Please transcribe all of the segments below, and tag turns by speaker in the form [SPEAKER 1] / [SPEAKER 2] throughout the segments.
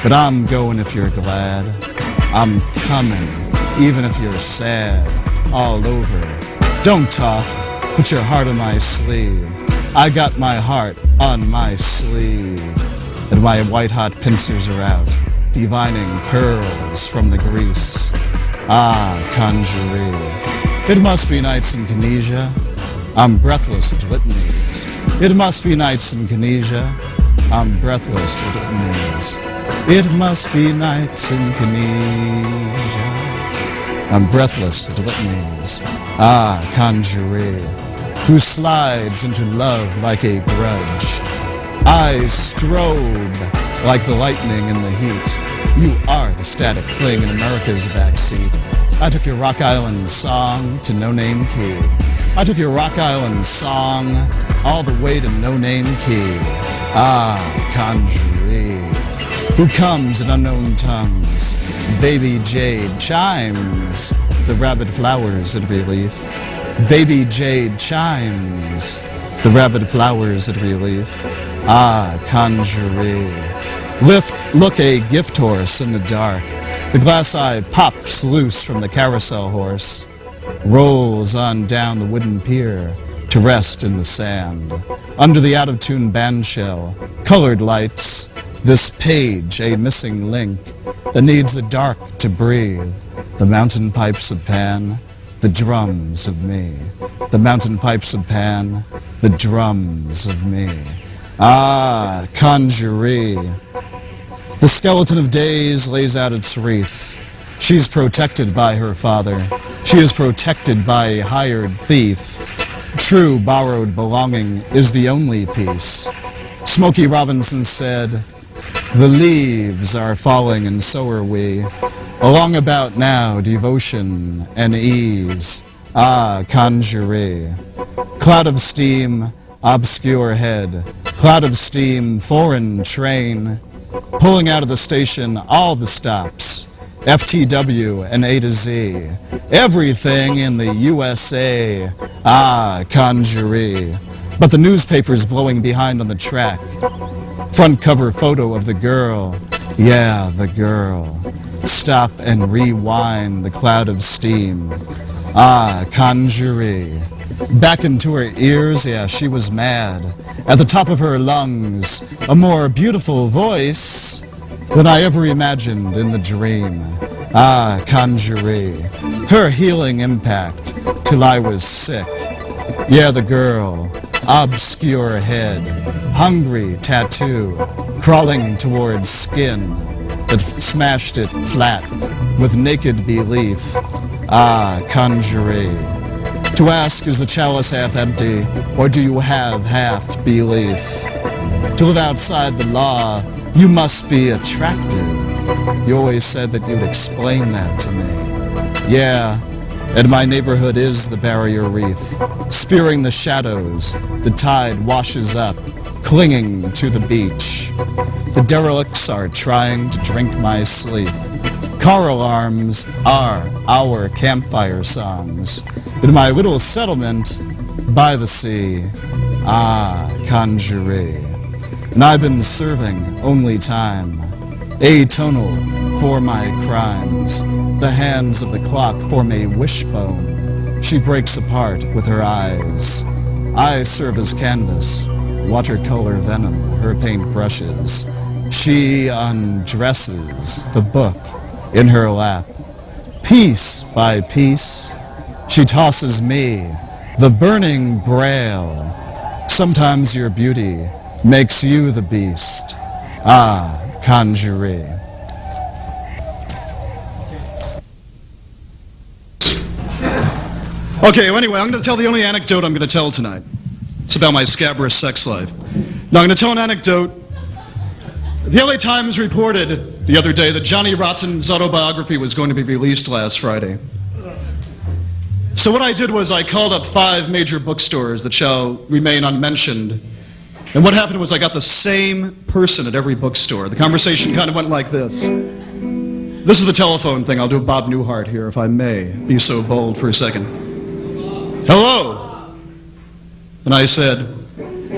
[SPEAKER 1] But I'm going if you're glad. I'm coming, even if you're sad. All over. Don't talk. Put your heart on my sleeve. I got my heart on my sleeve. And my white-hot pincers are out, divining pearls from the grease. Ah, conjuree. It must be nights in Kinesia. I'm breathless at litanies. It must be nights in Kinesia. I'm breathless at litanies. It must be nights in Kinesia. I'm breathless at litanies. Ah, conjuree, who slides into love like a grudge. Eyes strobe like the lightning in the heat. You are the static cling in America's backseat. I took your Rock Island song to No Name Key. I took your Rock Island song all the way to No Name Key. Ah, conjuree, who comes in unknown tongues. Baby jade chimes the rabid flowers at relief. Baby jade chimes the rabid flowers at relief. Ah, conjuree. Look a gift horse in the dark. The glass eye pops loose from the carousel horse, rolls on down the wooden pier to rest in the sand. Under the out-of-tune band shell, colored lights, this page a missing link that needs the dark to breathe. The mountain pipes of Pan, the drums of me. The mountain pipes of Pan, the drums of me. Ah, conjuree. The skeleton of days lays out its wreath. She's protected by her father. She is protected by a hired thief. True borrowed belonging is the only peace. Smokey Robinson said, "The leaves are falling and so are we. Along about now, devotion and ease. Ah, conjuree. Cloud of steam, obscure head. Cloud of steam, foreign train. Pulling out of the station, all the stops. FTW and A to Z. Everything in the USA. Ah, conjuree. But the newspaper's blowing behind on the track. Front cover photo of the girl. Yeah, the girl. Stop and rewind the cloud of steam. Ah, conjuree. Back into her ears, yeah, she was mad. At the top of her lungs, a more beautiful voice than I ever imagined in the dream. Ah, conjuree. Her healing impact till I was sick. Yeah, the girl. Obscure head. Hungry tattoo. Crawling towards skin that smashed it flat with naked belief. Ah, conjuree. To ask, is the chalice half empty, or do you have half belief? To live outside the law, you must be attractive. You always said that you'd explain that to me. Yeah, and my neighborhood is the barrier reef. Spearing the shadows, the tide washes up, clinging to the beach. The derelicts are trying to drink my sleep. Car alarms are our campfire songs. In my little settlement by the sea. Ah, conjuree. And I've been serving only time. Atonal for my crimes. The hands of the clock form a wishbone. She breaks apart with her eyes. I serve as canvas, watercolor venom, her paintbrushes. She undresses the book in her lap. Piece by piece, she tosses me, the burning braille. Sometimes your beauty makes you the beast. Ah, conjuree. Okay, well, anyway, I'm going to tell the only anecdote I'm going to tell tonight. It's about my scabrous sex life. Now, I'm going to tell an anecdote. The LA Times reported the other day that Johnny Rotten's autobiography was going to be released last Friday. So what I did was I called up 5 major bookstores that shall remain unmentioned. And what happened was I got the same person at every bookstore. The conversation kind of went like this. This is the telephone thing. I'll do Bob Newhart here, if I may be so bold for a second. Hello? And I said,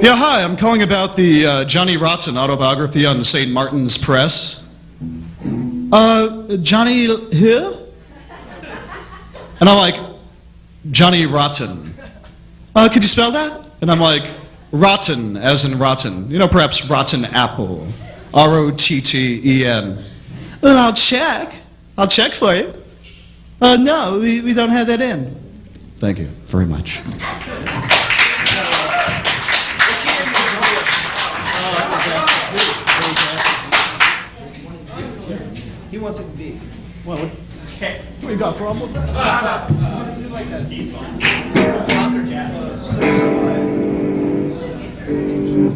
[SPEAKER 1] yeah, hi, I'm calling about the Johnny Rotten autobiography on St. Martin's Press.
[SPEAKER 2] Johnny here? And I'm like, Johnny Rotten. Could you spell that? And I'm like, rotten, as in rotten. You know, perhaps rotten apple. R-O-T-T-E-N. Well, I'll check. I'll check for you. No, we don't have that in. Thank you very much.
[SPEAKER 3] He wants it D.
[SPEAKER 2] What you got a problem with that?
[SPEAKER 3] Do like that D song. Rock or jazz?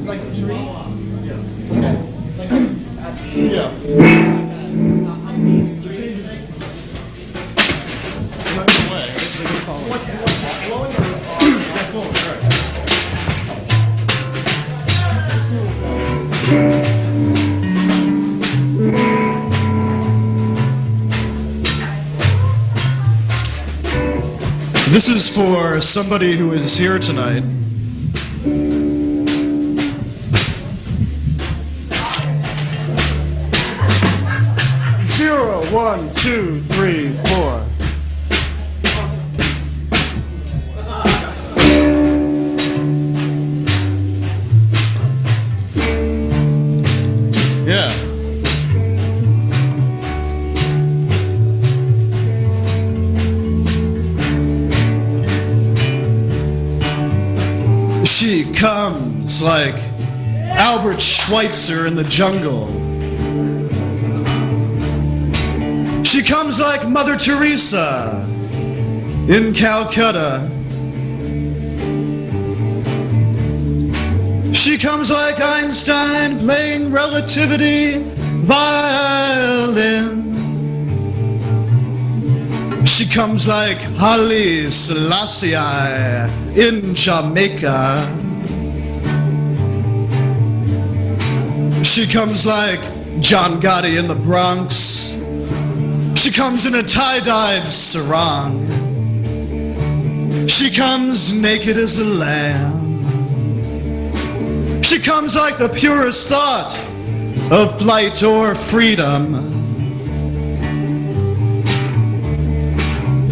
[SPEAKER 3] Like a tree?
[SPEAKER 2] Yeah. This is for somebody who is here tonight. Zero, 1, 2, 3, 4. Yeah. She comes like Albert Schweitzer in the jungle. She comes like Mother Teresa in Calcutta. She comes like Einstein playing relativity violin. She comes like Haile Selassie in Jamaica. She comes like John Gotti in the Bronx. She comes in a tie-dyed sarong. She comes naked as a lamb. She comes like the purest thought of flight or freedom.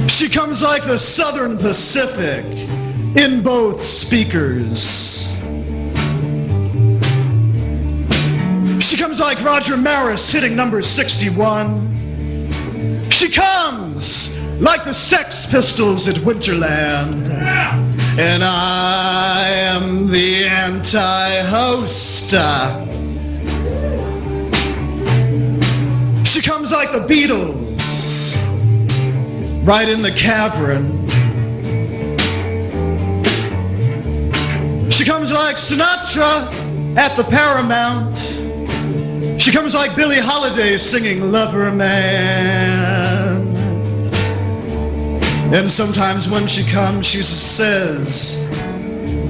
[SPEAKER 2] She comes like the Southern Pacific in both speakers. She comes like Roger Maris hitting number 61. She comes like the Sex Pistols at Winterland. And I am the anti-host. She comes like the Beatles, right in the cavern. She comes like Sinatra at the Paramount. She comes like Billie Holiday singing Lover Man. And sometimes when she comes, she says,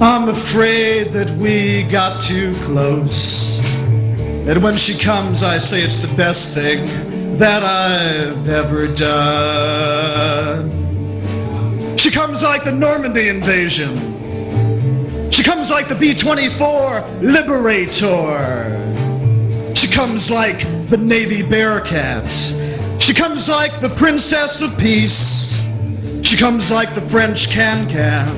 [SPEAKER 2] I'm afraid that we got too close. And when she comes, I say it's the best thing that I've ever done. She comes like the Normandy invasion. She comes like the B-24 Liberator. She comes like the Navy Bearcat. She comes like the Princess of Peace. She comes like the French Can-Can.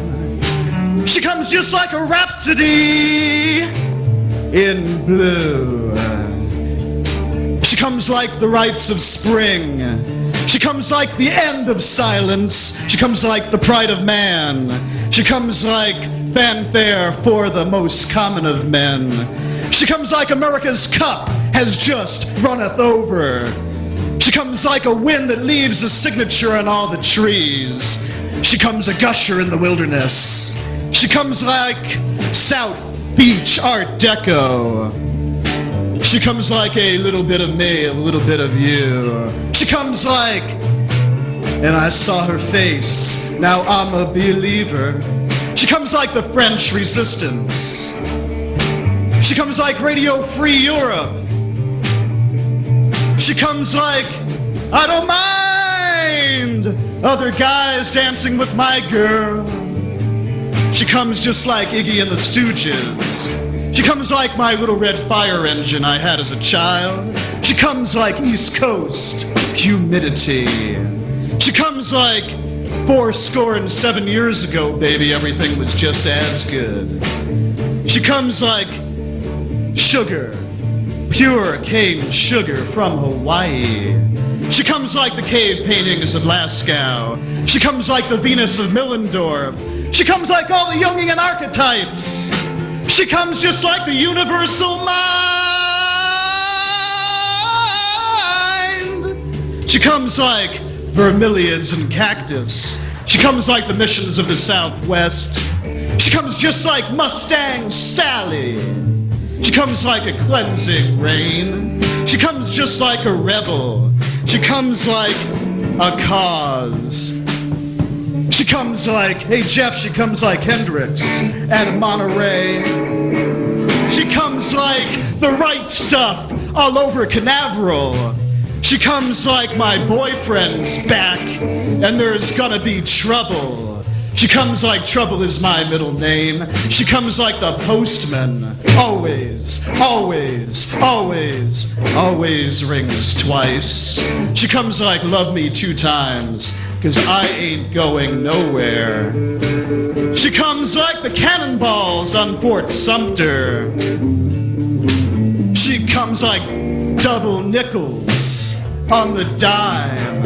[SPEAKER 2] She comes just like a rhapsody in blue. She comes like the rites of spring. She comes like the end of silence. She comes like the pride of man. She comes like fanfare for the most common of men. She comes like America's cup has just runneth over. She comes like a wind that leaves a signature on all the trees. She comes a gusher in the wilderness. She comes like South Beach Art Deco. She comes like a little bit of me, a little bit of you. She comes like, and I saw her face, now I'm a believer. She comes like the French Resistance. She comes like Radio Free Europe. She comes like, I don't mind other guys dancing with my girl. She comes just like Iggy and the Stooges. She comes like my little red fire engine I had as a child. She comes like East Coast humidity. She comes like 7 years ago, baby, everything was just as good. She comes like sugar, pure cane sugar from Hawaii. She comes like the cave paintings of Lascaux. She comes like the Venus of Millendorf. She comes like all the Jungian archetypes. She comes just like the universal mind. She comes like vermilions and cactus. She comes like the missions of the Southwest. She comes just like Mustang Sally. She comes like a cleansing rain. She comes just like a rebel. She comes like a cause. She comes like, hey Jeff, she comes like Hendrix at Monterey. She comes like the right stuff all over Canaveral. She comes like my boyfriend's back and there's gonna be trouble. She comes like trouble is my middle name. She comes like the postman. Always, always, always, always rings twice. She comes like love me 2 times, 'cause I ain't going nowhere. She comes like the cannonballs on Fort Sumter. She comes like double nickels on the dime.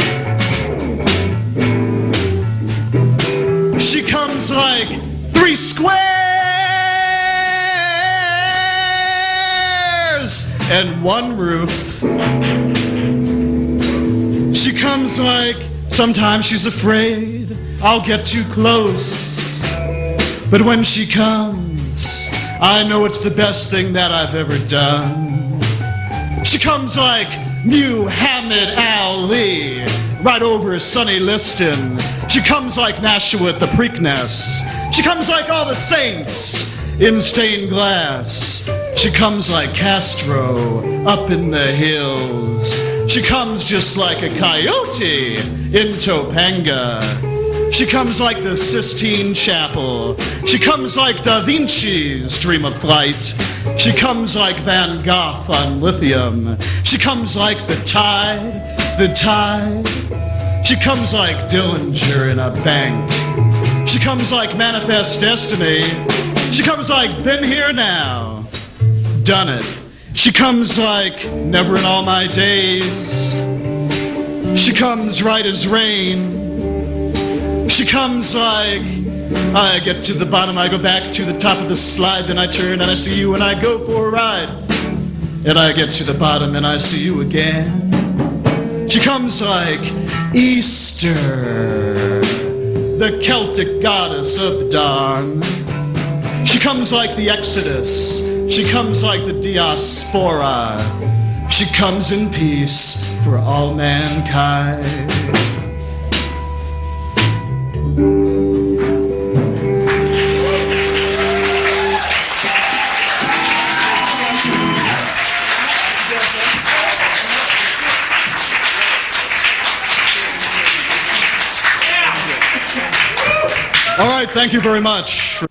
[SPEAKER 2] She comes like 3 squares and 1 roof. She comes like, sometimes she's afraid I'll get too close. But when she comes, I know it's the best thing that I've ever done. She comes like Muhammad Ali, right over Sonny Liston. She comes like Nashua at the Preakness. She comes like all the saints in stained glass. She comes like Castro up in the hills. She comes just like a coyote in Topanga. She comes like the Sistine Chapel. She comes like Da Vinci's Dream of Flight. She comes like Van Gogh on lithium. She comes like the tide. She comes like Dillinger in a bank. She comes like Manifest Destiny. She comes like Been Here Now, Done It. She comes like Never in All My Days. She comes right as rain. She comes like, I get to the bottom, I go back to the top of the slide, then I turn and I see you and I go for a ride. And I get to the bottom and I see you again. She comes like Easter, the Celtic goddess of the dawn. She comes like the Exodus. She comes like the diaspora. She comes in peace for all mankind. All right, thank you very much.